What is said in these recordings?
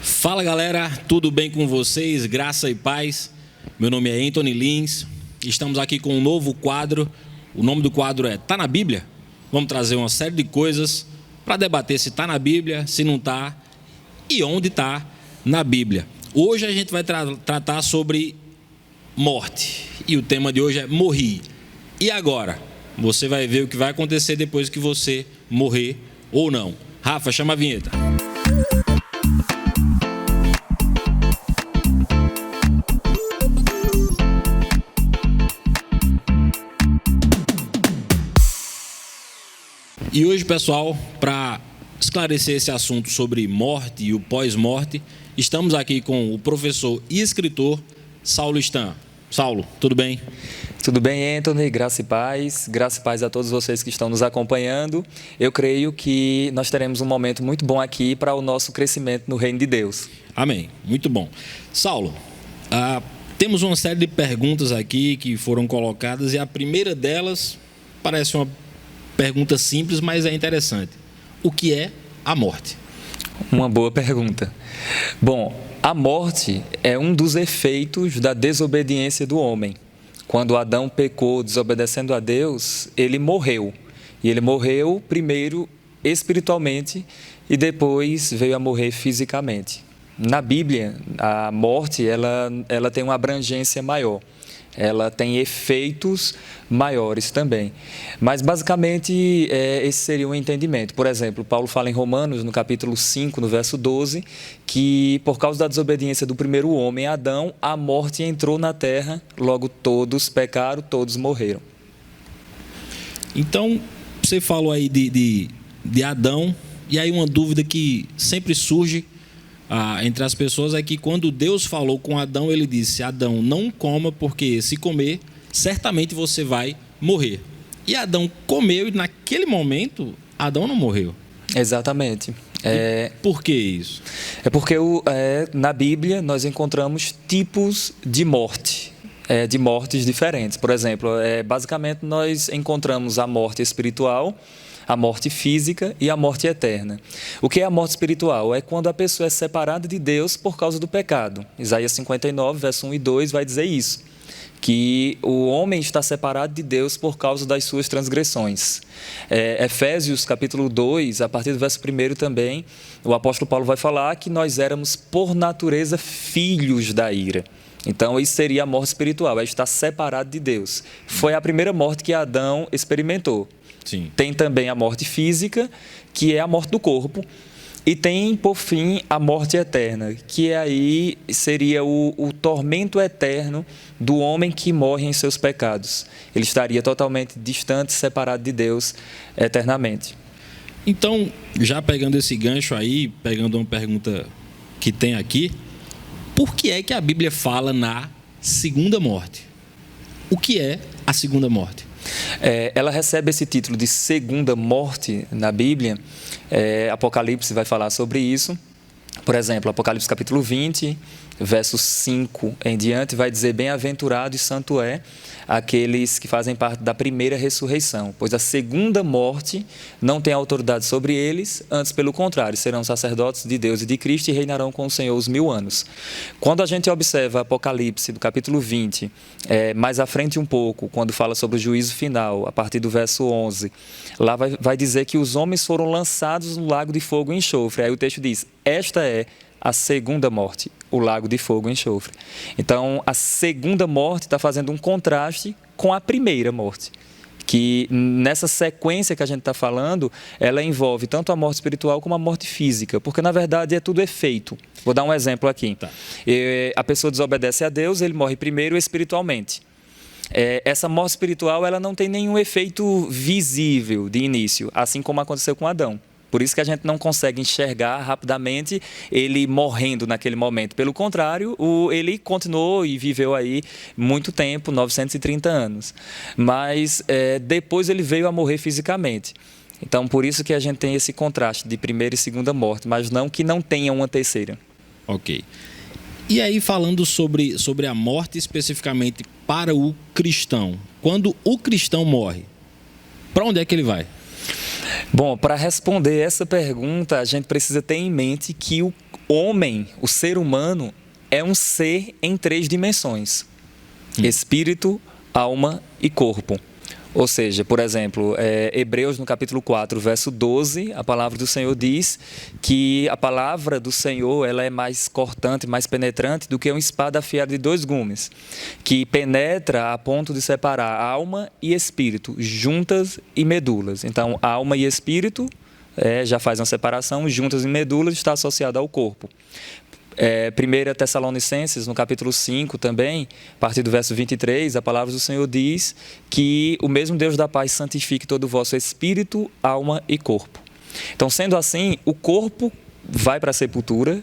Fala galera, tudo bem com vocês? Graça e paz. Meu nome é Anthony Lins. Estamos aqui com um novo quadro. O nome do quadro é Tá na Bíblia? Vamos trazer uma série de coisas para debater se está na Bíblia, se não está e onde está na Bíblia. Hoje a gente vai tratar sobre morte e o tema de hoje é morri. E agora? Você vai ver o que vai acontecer depois que você morrer ou não. Rafa, chama a vinheta. E hoje, pessoal, para esclarecer esse assunto sobre morte e o pós-morte, estamos aqui com o professor e escritor Saulo Stan. Saulo, tudo bem? Tudo bem, Anthony? Graça e paz. Graça e paz a todos vocês que estão nos acompanhando. Eu creio que nós teremos um momento muito bom aqui para o nosso crescimento no reino de Deus. Amém. Muito bom. Saulo, temos uma série de perguntas aqui que foram colocadas e a primeira delas parece uma pergunta simples, mas é interessante. O que é a morte? Uma boa pergunta. Bom, a morte é um dos efeitos da desobediência do homem. Quando Adão pecou desobedecendo a Deus, ele morreu. E ele morreu primeiro espiritualmente e depois veio a morrer fisicamente. Na Bíblia, a morte ela tem uma abrangência maior. Ela tem efeitos maiores também. Mas, basicamente, esse seria o entendimento. Por exemplo, Paulo fala em Romanos, no capítulo 5, no verso 12, que por causa da desobediência do primeiro homem, Adão, a morte entrou na terra, logo todos pecaram, todos morreram. Então, você falou aí de Adão, e aí uma dúvida que sempre surge entre as pessoas é que quando Deus falou com Adão, ele disse: Adão, não coma, porque se comer, certamente você vai morrer. E Adão comeu e naquele momento, Adão não morreu. Exatamente. Por que isso? É porque na Bíblia nós encontramos tipos de morte. De mortes diferentes. Por exemplo, basicamente nós encontramos a morte espiritual, a morte física e a morte eterna. O que é a morte espiritual? É quando a pessoa é separada de Deus por causa do pecado. Isaías 59, verso 1 e 2 vai dizer isso, que o homem está separado de Deus por causa das suas transgressões. Efésios capítulo 2, a partir do verso 1 também, o apóstolo Paulo vai falar que nós éramos por natureza filhos da ira. Então, isso seria a morte espiritual, é estar separado de Deus. Foi a primeira morte que Adão experimentou. Sim. Tem também a morte física, que é a morte do corpo, e tem, por fim, a morte eterna, que aí seria o tormento eterno do homem que morre em seus pecados. Ele estaria totalmente distante, separado de Deus eternamente. Então, já pegando esse gancho aí, pegando uma pergunta que tem aqui, por que é que a Bíblia fala na segunda morte? O que é a segunda morte? Ela recebe esse título de segunda morte na Bíblia. Apocalipse vai falar sobre isso. Por exemplo, Apocalipse capítulo 20, verso 5 em diante, vai dizer: bem-aventurado e santo é aqueles que fazem parte da primeira ressurreição, pois a segunda morte não tem autoridade sobre eles, antes pelo contrário, serão sacerdotes de Deus e de Cristo e reinarão com o Senhor os 1000 anos. Quando a gente observa Apocalipse do capítulo 20, mais à frente um pouco, quando fala sobre o juízo final, a partir do verso 11, lá vai dizer que os homens foram lançados no lago de fogo e enxofre. Aí o texto diz: esta é a segunda morte, o lago de fogo e enxofre. Então, a segunda morte está fazendo um contraste com a primeira morte, que nessa sequência que a gente está falando, ela envolve tanto a morte espiritual como a morte física, porque na verdade é tudo efeito. Vou dar um exemplo aqui. Tá. A pessoa desobedece a Deus, ele morre primeiro espiritualmente. Essa morte espiritual ela não tem nenhum efeito visível de início, assim como aconteceu com Adão. Por isso que a gente não consegue enxergar rapidamente ele morrendo naquele momento. Pelo contrário, ele continuou e viveu aí muito tempo, 930 anos. Mas depois ele veio a morrer fisicamente. Então, por isso que a gente tem esse contraste de primeira e segunda morte, mas não que não tenha uma terceira. Ok. E aí, falando sobre a morte especificamente para o cristão. Quando o cristão morre, para onde é que ele vai? Bom, para responder essa pergunta, a gente precisa ter em mente que homem, o ser humano, é um ser em 3 dimensões: espírito, alma e corpo. Ou seja, por exemplo, Hebreus no capítulo 4, verso 12, a palavra do Senhor diz que a palavra do Senhor ela é mais cortante, mais penetrante do que uma espada afiada de 2 gumes, que penetra a ponto de separar alma e espírito, juntas e medulas. Então, alma e espírito já faz uma separação, juntas e medulas está associado ao corpo. 1 Tessalonicenses, no capítulo 5 também, a partir do verso 23, a palavra do Senhor diz que o mesmo Deus da paz santifique todo o vosso espírito, alma e corpo. Então, sendo assim, o corpo vai para a sepultura,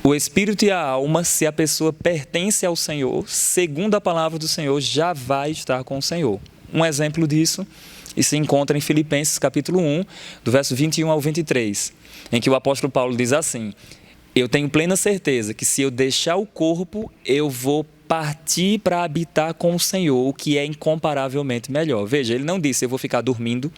o espírito e a alma, se a pessoa pertence ao Senhor, segundo a palavra do Senhor, já vai estar com o Senhor. Um exemplo disso e se encontra em Filipenses capítulo 1, do verso 21 ao 23, em que o apóstolo Paulo diz assim: eu tenho plena certeza que se eu deixar o corpo, eu vou partir para habitar com o Senhor, o que é incomparavelmente melhor. Veja, ele não disse eu vou ficar dormindo,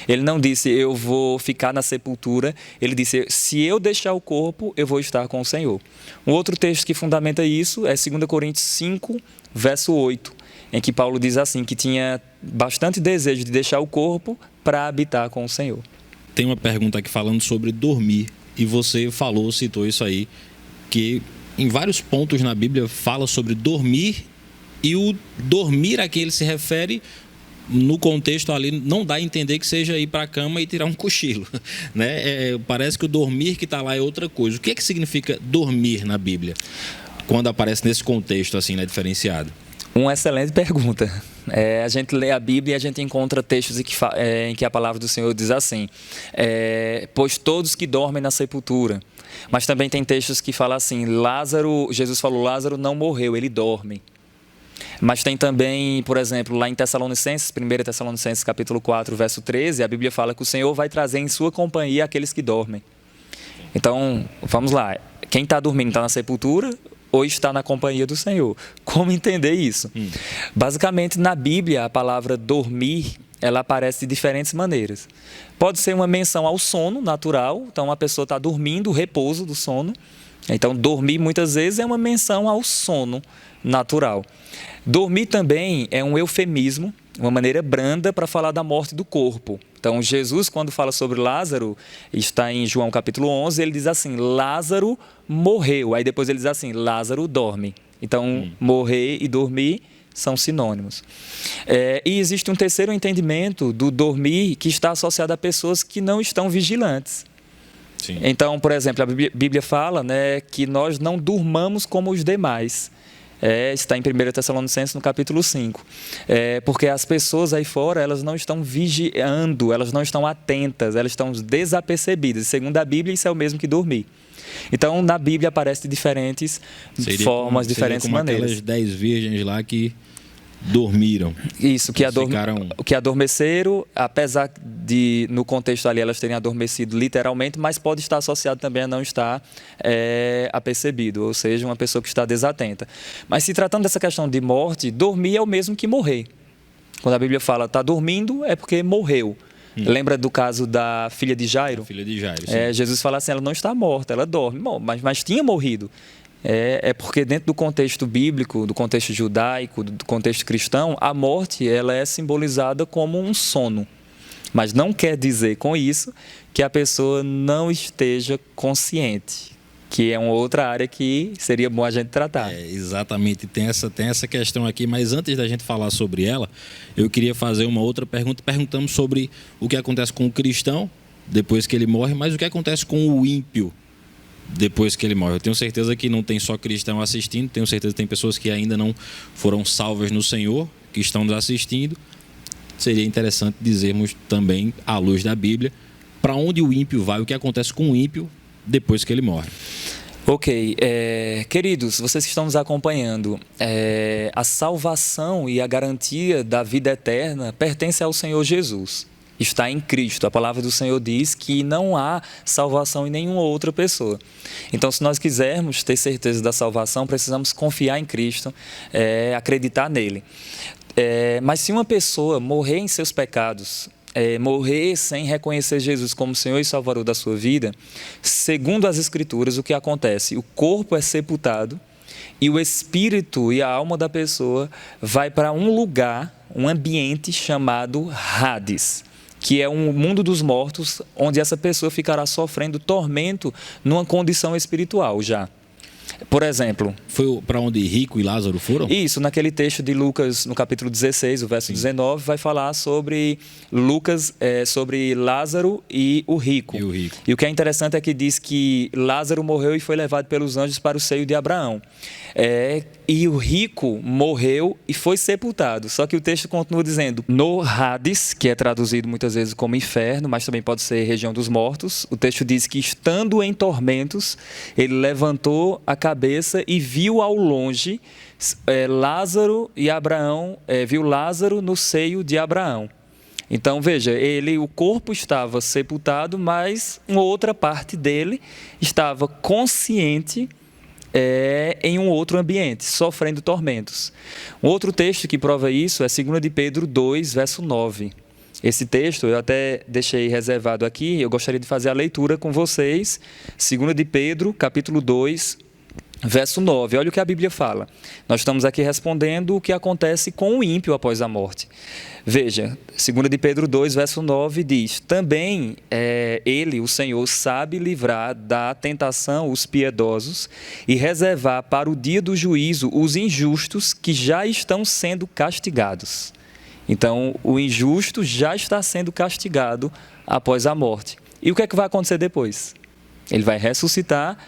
ele não disse eu vou ficar na sepultura, ele disse se eu deixar o corpo, eu vou estar com o Senhor. Um outro texto que fundamenta isso é 2 Coríntios 5, verso 8, em que Paulo diz assim, que tinha bastante desejo de deixar o corpo para habitar com o Senhor. Tem uma pergunta aqui falando sobre dormir. E você citou isso aí, que em vários pontos na Bíblia fala sobre dormir, e o dormir a que ele se refere, no contexto ali, não dá a entender que seja ir para a cama e tirar um cochilo, né? Parece que o dormir que está lá é outra coisa. O que é que significa dormir na Bíblia, quando aparece nesse contexto assim, né, diferenciado? Uma excelente pergunta. A gente lê a Bíblia e a gente encontra textos em que a palavra do Senhor diz assim, pois todos que dormem na sepultura. Mas também tem textos que falam assim, Jesus falou, Lázaro não morreu, ele dorme. Mas tem também, por exemplo, lá em Tessalonicenses, 1 Tessalonicenses capítulo 4, verso 13, a Bíblia fala que o Senhor vai trazer em sua companhia aqueles que dormem. Então, vamos lá, quem está dormindo está na sepultura ou está na companhia do Senhor? Como entender isso? Basicamente, na Bíblia, a palavra dormir, ela aparece de diferentes maneiras. Pode ser uma menção ao sono natural, então a pessoa está dormindo, o repouso do sono. Então, dormir muitas vezes é uma menção ao sono natural. Dormir também é um eufemismo, uma maneira branda para falar da morte do corpo. Então, Jesus, quando fala sobre Lázaro, está em João capítulo 11, ele diz assim, Lázaro morreu. Aí depois ele diz assim, Lázaro dorme. Então, morrer e dormir são sinônimos. E existe um terceiro entendimento do dormir que está associado a pessoas que não estão vigilantes. Sim. Então, por exemplo, a Bíblia fala, né, que nós não durmamos como os demais. Está em 1 Tessalonicenses, no capítulo 5. Porque as pessoas aí fora, elas não estão vigiando, elas não estão atentas, elas estão desapercebidas. Segundo a Bíblia, isso é o mesmo que dormir. Então, na Bíblia aparece de diferentes formas, diferentes maneiras. Aquelas 10 virgens lá que dormiram. Isso, que adormeceram, apesar de, no contexto ali, elas terem adormecido literalmente, mas pode estar associado também a não estar apercebido, ou seja, uma pessoa que está desatenta. Mas se tratando dessa questão de morte, dormir é o mesmo que morrer. Quando a Bíblia fala está dormindo, é porque morreu. Lembra do caso da filha de Jairo? Filha de Jairo, sim. Jesus fala assim, ela não está morta, ela dorme. Bom, mas tinha morrido. Porque dentro do contexto bíblico, do contexto judaico, do contexto cristão, a morte ela é simbolizada como um sono. Mas não quer dizer com isso que a pessoa não esteja consciente, que é uma outra área que seria bom a gente tratar. Exatamente, tem essa questão aqui, mas antes da gente falar sobre ela, eu queria fazer uma outra pergunta. Perguntamos sobre o que acontece com o cristão depois que ele morre, mas o que acontece com o ímpio depois que ele morre. Eu tenho certeza que não tem só cristão assistindo, tenho certeza que tem pessoas que ainda não foram salvas no Senhor, que estão nos assistindo. Seria interessante dizermos também, à luz da Bíblia, para onde o ímpio vai, o que acontece com o ímpio depois que ele morre. Ok, queridos, vocês que estão nos acompanhando, a salvação e a garantia da vida eterna pertence ao Senhor Jesus. Está em Cristo. A palavra do Senhor diz que não há salvação em nenhuma outra pessoa. Então, se nós quisermos ter certeza da salvação, precisamos confiar em Cristo, acreditar nele. Mas se uma pessoa morrer em seus pecados, morrer sem reconhecer Jesus como Senhor e Salvador da sua vida, segundo as Escrituras, o que acontece? O corpo é sepultado e o espírito e a alma da pessoa vai para um lugar, um ambiente chamado Hades, que é um mundo dos mortos, onde essa pessoa ficará sofrendo tormento numa condição espiritual já. Por exemplo... Foi para onde Rico e Lázaro foram? Isso, naquele texto de Lucas, no capítulo 16, o verso 19, vai falar sobre sobre Lázaro e o rico. E o que é interessante é que diz que Lázaro morreu e foi levado pelos anjos para o seio de Abraão. E o rico morreu e foi sepultado. Só que o texto continua dizendo, no Hades, que é traduzido muitas vezes como inferno, mas também pode ser região dos mortos, o texto diz que, estando em tormentos, ele levantou a cabeça e viu ao longe Lázaro e Abraão, viu Lázaro no seio de Abraão. Então, veja, o corpo estava sepultado, mas uma outra parte dele estava consciente em um outro ambiente, sofrendo tormentos. Um outro texto que prova isso é 2 de Pedro 2, verso 9. Esse texto eu até deixei reservado aqui, eu gostaria de fazer a leitura com vocês. 2 de Pedro, capítulo 2, verso 9. Olha o que a Bíblia fala. Nós estamos aqui respondendo o que acontece com o ímpio após a morte. Veja, 2 de Pedro 2, verso 9 diz, também ele, o Senhor, sabe livrar da tentação os piedosos e reservar para o dia do juízo os injustos que já estão sendo castigados. Então, o injusto já está sendo castigado após a morte. E o que é que vai acontecer depois? Ele vai ressuscitar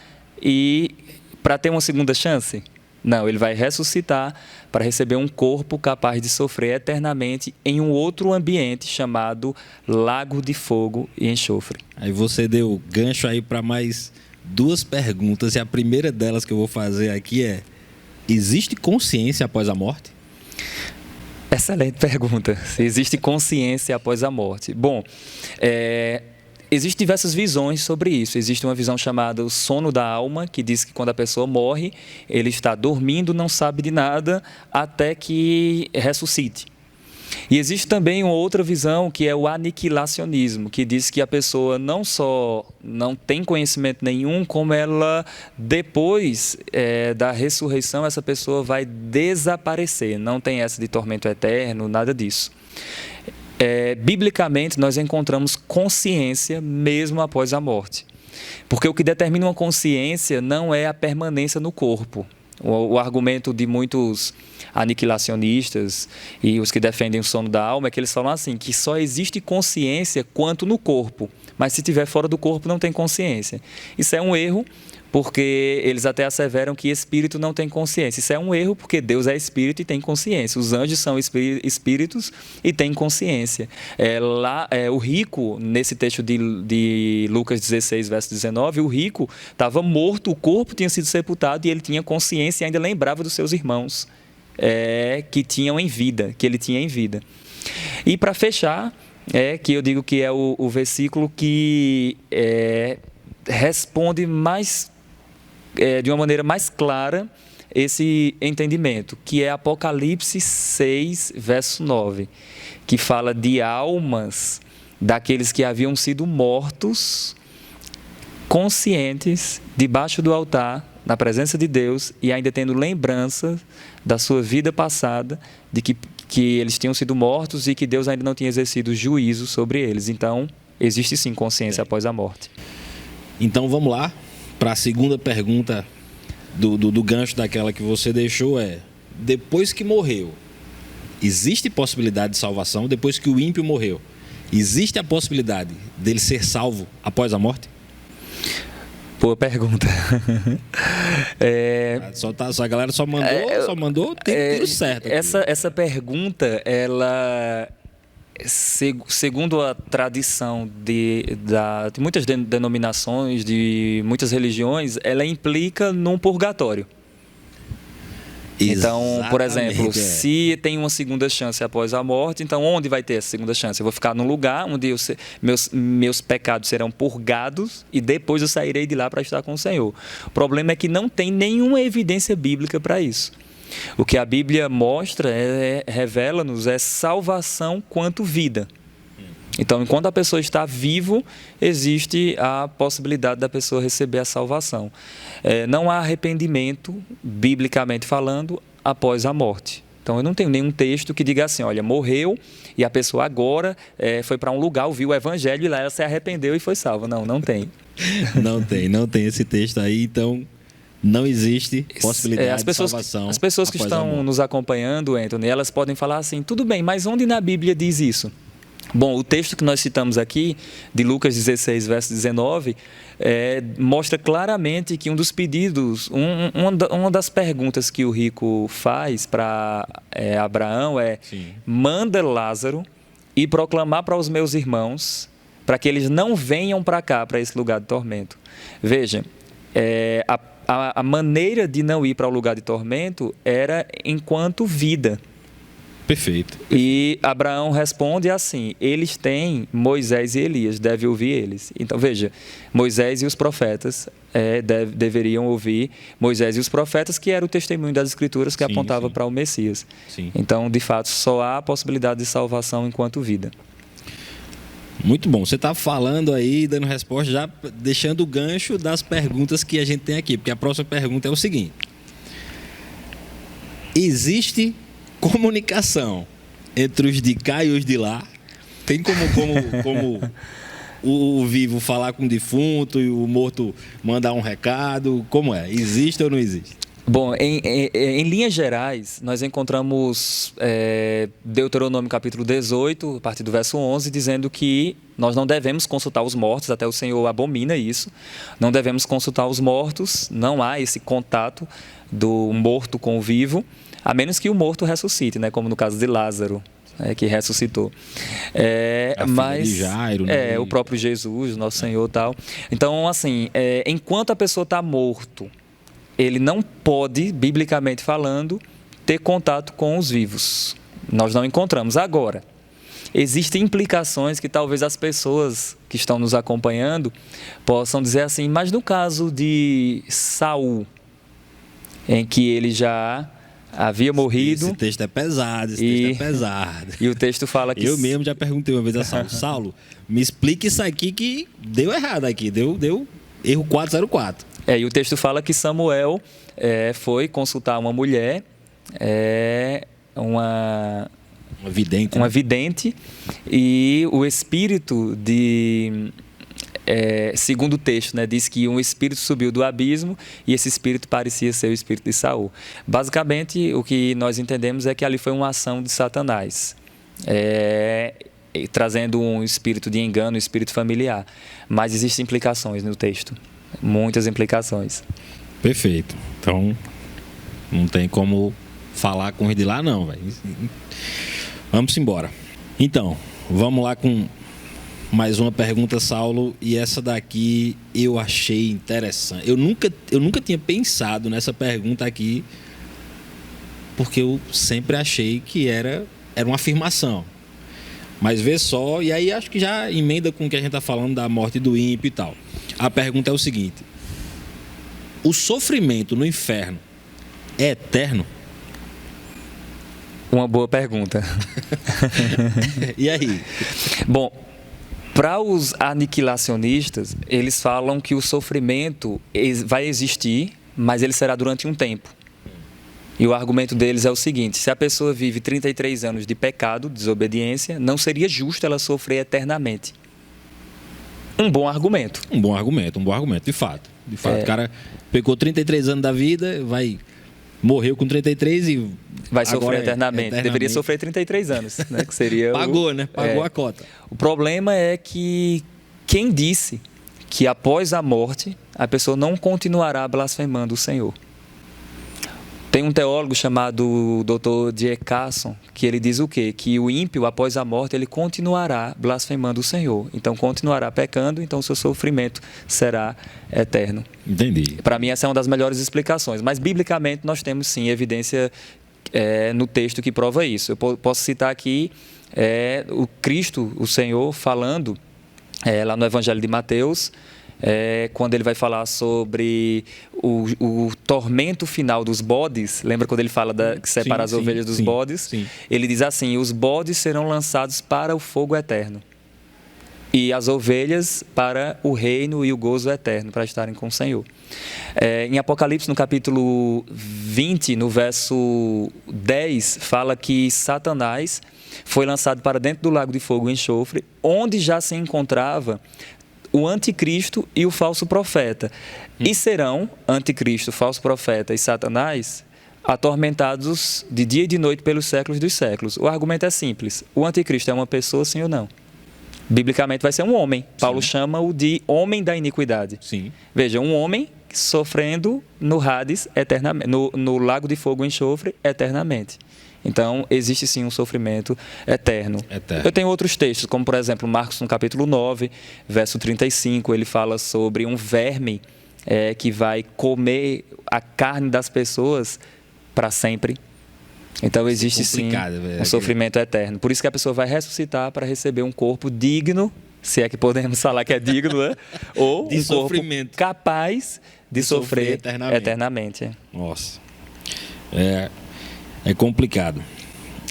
e, para ter uma segunda chance? Não, ele vai ressuscitar para receber um corpo capaz de sofrer eternamente em um outro ambiente chamado lago de fogo e enxofre. Aí você deu gancho aí para mais duas perguntas, e a primeira delas que eu vou fazer aqui é: existe consciência após a morte? Excelente pergunta. Se existe consciência após a morte. Bom, existem diversas visões sobre isso. Existe uma visão chamada o sono da alma, que diz que quando a pessoa morre, ele está dormindo, não sabe de nada, até que ressuscite. E existe também uma outra visão, que é o aniquilacionismo, que diz que a pessoa não só não tem conhecimento nenhum, como ela, depois da ressurreição, essa pessoa vai desaparecer. Não tem essa de tormento eterno, nada disso. Biblicamente, nós encontramos consciência mesmo após a morte. Porque o que determina uma consciência não é a permanência no corpo. O argumento de muitos aniquilacionistas e os que defendem o sono da alma é que eles falam assim, que só existe consciência quanto no corpo, mas se estiver fora do corpo não tem consciência. Isso é um erro, porque eles até asseveram que espírito não tem consciência. Isso é um erro, porque Deus é espírito e tem consciência. Os anjos são espíritos e têm consciência. O rico, nesse texto de Lucas 16, verso 19, o rico estava morto, o corpo tinha sido sepultado e ele tinha consciência e ainda lembrava dos seus irmãos que tinham em vida, que ele tinha em vida. E para fechar, que eu digo que é o versículo que responde mais de uma maneira mais clara esse entendimento, que é Apocalipse 6, verso 9, que fala de almas daqueles que haviam sido mortos, conscientes, debaixo do altar, na presença de Deus, e ainda tendo lembrança da sua vida passada, de que eles tinham sido mortos e que Deus ainda não tinha exercido juízo sobre eles. Então, existe sim consciência após a morte. Então vamos lá para a segunda pergunta do gancho daquela que você deixou, depois que morreu, existe possibilidade de salvação? Depois que o ímpio morreu, existe a possibilidade dele ser salvo após a morte? Boa pergunta. A galera só mandou tiro certo aqui. Essa pergunta, ela... Segundo a tradição de muitas denominações, de muitas religiões, ela implica num purgatório. Então, por exemplo, se tem uma segunda chance após a morte, então onde vai ter essa segunda chance? Eu vou ficar num lugar onde meus pecados serão purgados e depois eu sairei de lá para estar com o Senhor. O problema é que não tem nenhuma evidência bíblica para isso. O que a Bíblia mostra, revela-nos, é salvação quanto vida. Então, enquanto a pessoa está vivo, existe a possibilidade da pessoa receber a salvação. Não há arrependimento, biblicamente falando, após a morte. Então, eu não tenho nenhum texto que diga assim, olha, morreu e a pessoa agora foi para um lugar, ouviu o evangelho e lá ela se arrependeu e foi salva. Não, não tem. Não tem esse texto aí, então não existe possibilidade de salvação. As pessoas que estão nos acompanhando, Anthony, elas podem falar assim, tudo bem, mas onde na Bíblia diz isso? Bom, o texto que nós citamos aqui, de Lucas 16, verso 19, mostra claramente que um dos pedidos, uma das perguntas que o rico faz para Abraão é: sim, manda Lázaro ir proclamar para os meus irmãos, para que eles não venham para cá, para esse lugar de tormento. Veja, a maneira de não ir para o lugar de tormento era enquanto vida. Perfeito. E Abraão responde assim, eles têm Moisés e Elias, deve ouvir eles. Então, veja, Moisés e os profetas deveriam ouvir Moisés e os profetas, que era o testemunho das Escrituras que apontava para o Messias. Sim. Então, de fato, só há a possibilidade de salvação enquanto vida. Muito bom. Você está falando aí, dando resposta, já deixando o gancho das perguntas que a gente tem aqui, porque a próxima pergunta é o seguinte: existe comunicação entre os de cá e os de lá? Tem como o vivo falar com o defunto e o morto mandar um recado? Como é? Existe ou não existe? Bom, em linhas gerais, nós encontramos Deuteronômio capítulo 18, a partir do verso 11, dizendo que nós não devemos consultar os mortos, até o Senhor abomina isso, não devemos consultar os mortos, não há esse contato do morto com o vivo, a menos que o morto ressuscite, né? Como no caso de Lázaro, que ressuscitou. Mas de Jairo, né? O próprio Jesus, nosso Senhor e tal. Então, assim, enquanto a pessoa está morto, ele não pode, biblicamente falando, ter contato com os vivos. Nós não encontramos. Agora, existem implicações que talvez as pessoas que estão nos acompanhando possam dizer assim, mas no caso de Saul, em que ele já havia morrido... Esse texto é pesado, texto é pesado. E o texto fala que... Eu mesmo já perguntei uma vez a Saulo, Saulo, me explique isso aqui que deu errado aqui, deu erro 404. E o texto fala que Samuel foi consultar uma mulher, uma vidente, e o espírito segundo o texto, né, diz que um espírito subiu do abismo e esse espírito parecia ser o espírito de Saul. Basicamente, o que nós entendemos é que ali foi uma ação de Satanás, trazendo um espírito de engano, um espírito familiar. Mas existem implicações no texto. Muitas implicações. Perfeito. Então, não tem como falar com os de lá, não, velho. Vamos embora. Então, vamos lá com mais uma pergunta, Saulo. E essa daqui eu achei interessante. Eu nunca tinha pensado nessa pergunta aqui, porque eu sempre achei que era uma afirmação. Mas vê só, e aí acho que já emenda com o que a gente está falando da morte do ímpio e tal. A pergunta é o seguinte: o sofrimento no inferno é eterno? Uma boa pergunta. E aí? Bom, para os aniquilacionistas, eles falam que o sofrimento vai existir, mas ele será durante um tempo. E o argumento deles é o seguinte: se a pessoa vive 33 anos de pecado, desobediência, não seria justo ela sofrer eternamente. Um bom argumento. Um bom argumento, de fato. O cara pecou 33 anos da vida, morreu com 33 e vai sofrer eternamente. Deveria sofrer 33 anos, né? Que seria Pagou, né? Pagou a cota. O problema é que quem disse que após a morte a pessoa não continuará blasfemando o Senhor? Tem um teólogo chamado Dr. D. Carson, que ele diz o quê? Que o ímpio, após a morte, ele continuará blasfemando o Senhor. Então, continuará pecando, então o seu sofrimento será eterno. Entendi. Para mim, essa é uma das melhores explicações. Mas, biblicamente, nós temos, sim, evidência no texto que prova isso. Eu posso citar aqui o Cristo, o Senhor, falando lá no Evangelho de Mateus, quando ele vai falar sobre o tormento final dos bodes. Lembra quando ele fala que separa as ovelhas dos bodes? Sim. Ele diz assim: os bodes serão lançados para o fogo eterno. e as ovelhas para o reino e o gozo eterno, para estarem com o Senhor. Em Apocalipse, no capítulo 20, no verso 10, fala que Satanás foi lançado para dentro do lago de fogo e enxofre, onde já se encontrava o anticristo e o falso profeta. E serão anticristo, falso profeta e Satanás atormentados de dia e de noite pelos séculos dos séculos. O argumento é simples. O anticristo é uma pessoa, sim ou não? Biblicamente vai ser um homem. Paulo chama-o de homem da iniquidade. Sim. Veja, um homem sofrendo no Hades eternamente, no lago de fogo e enxofre eternamente. Então, existe sim um sofrimento eterno. Eu tenho outros textos, como por exemplo, Marcos no capítulo 9, verso 35, ele fala sobre um verme que vai comer a carne das pessoas para sempre. Então, existe sim um sofrimento eterno. Por isso que a pessoa vai ressuscitar para receber um corpo digno, se é que podemos falar que é digno, né? Ou um corpo capaz de sofrer eternamente. Nossa, é complicado.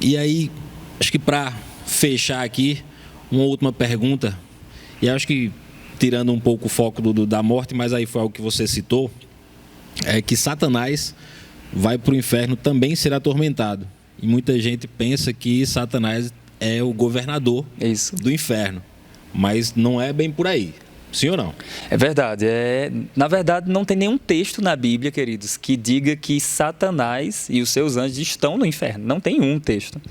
E aí, acho que para fechar aqui, uma última pergunta, e acho que tirando um pouco o foco da morte, mas aí foi algo que você citou, é que Satanás vai para o inferno também ser atormentado. E muita gente pensa que Satanás é o governador do inferno, mas não é bem por aí. Sim ou não? É verdade. Na verdade, não tem nenhum texto na Bíblia, queridos, que diga que Satanás e os seus anjos estão no inferno. Não tem um texto.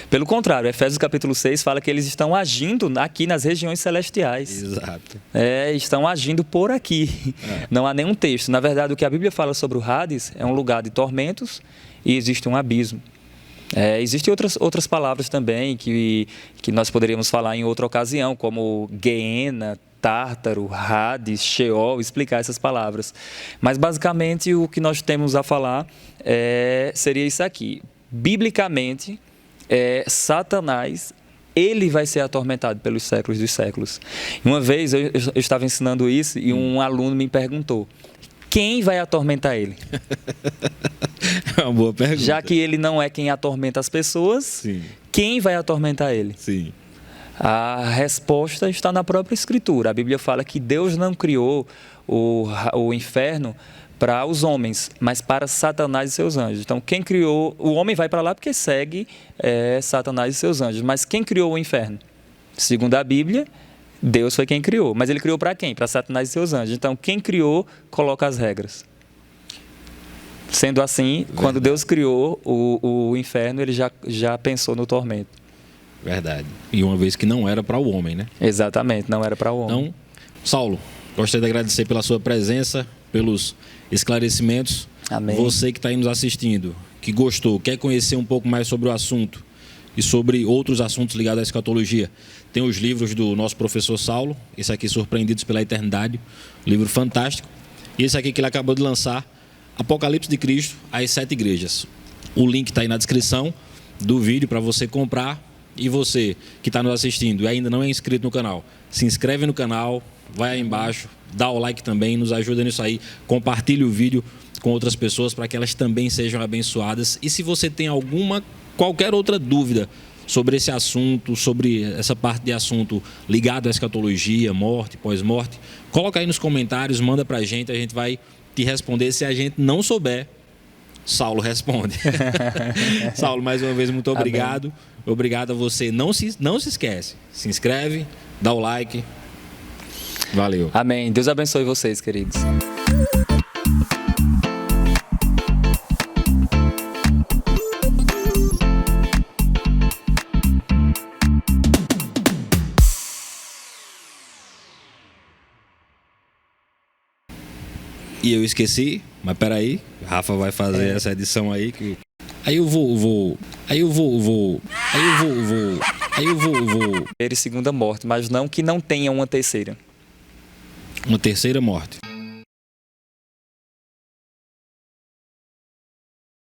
Pelo contrário, Efésios capítulo 6 fala que eles estão agindo aqui nas regiões celestiais. Exato. Estão agindo por aqui. Não há nenhum texto. Na verdade, o que a Bíblia fala sobre o Hades é um lugar de tormentos e existe um abismo. Existem outras palavras também que nós poderíamos falar em outra ocasião, como Guiena, Tártaro, Hades, Sheol, explicar essas palavras. Mas, basicamente, o que nós temos a falar seria isso aqui. Biblicamente, Satanás, ele vai ser atormentado pelos séculos dos séculos. Uma vez, eu estava ensinando isso e um aluno me perguntou, quem vai atormentar ele? É uma boa pergunta. Já que ele não é quem atormenta as pessoas, sim, quem vai atormentar ele? Sim. A resposta está na própria Escritura. A Bíblia fala que Deus não criou o inferno para os homens, mas para Satanás e seus anjos. Então, quem criou... O homem vai para lá porque segue Satanás e seus anjos. Mas quem criou o inferno? Segundo a Bíblia, Deus foi quem criou. Mas ele criou para quem? Para Satanás e seus anjos. Então, quem criou, coloca as regras. Sendo assim, verdade, quando Deus criou o inferno, ele já pensou no tormento. Verdade. E uma vez que não era para o homem, né? Exatamente, não era para o homem. Então, Saulo, gostaria de agradecer pela sua presença, pelos esclarecimentos. Amém. Você que está aí nos assistindo, que gostou, quer conhecer um pouco mais sobre o assunto e sobre outros assuntos ligados à escatologia, tem os livros do nosso professor Saulo, esse aqui, Surpreendidos pela Eternidade, livro fantástico. E esse aqui que ele acabou de lançar, Apocalipse de Cristo, às 7 igrejas. O link está aí na descrição do vídeo para você comprar. E você que está nos assistindo e ainda não é inscrito no canal, se inscreve no canal, vai aí embaixo, dá o like também, nos ajuda nisso aí, compartilhe o vídeo com outras pessoas para que elas também sejam abençoadas. E se você tem qualquer outra dúvida sobre esse assunto, sobre essa parte de assunto ligado à escatologia, morte, pós-morte, coloca aí nos comentários, manda para a gente vai te responder. Se a gente não souber, Saulo responde. Saulo, mais uma vez, muito obrigado. Amém. Obrigado a você. Não se esquece. Se inscreve, dá o like. Valeu. Amém. Deus abençoe vocês, queridos. E eu esqueci, mas peraí, Rafa vai fazer essa edição aí que... Aí eu vou. Segunda morte, mas não que não tenha uma terceira. Uma terceira morte.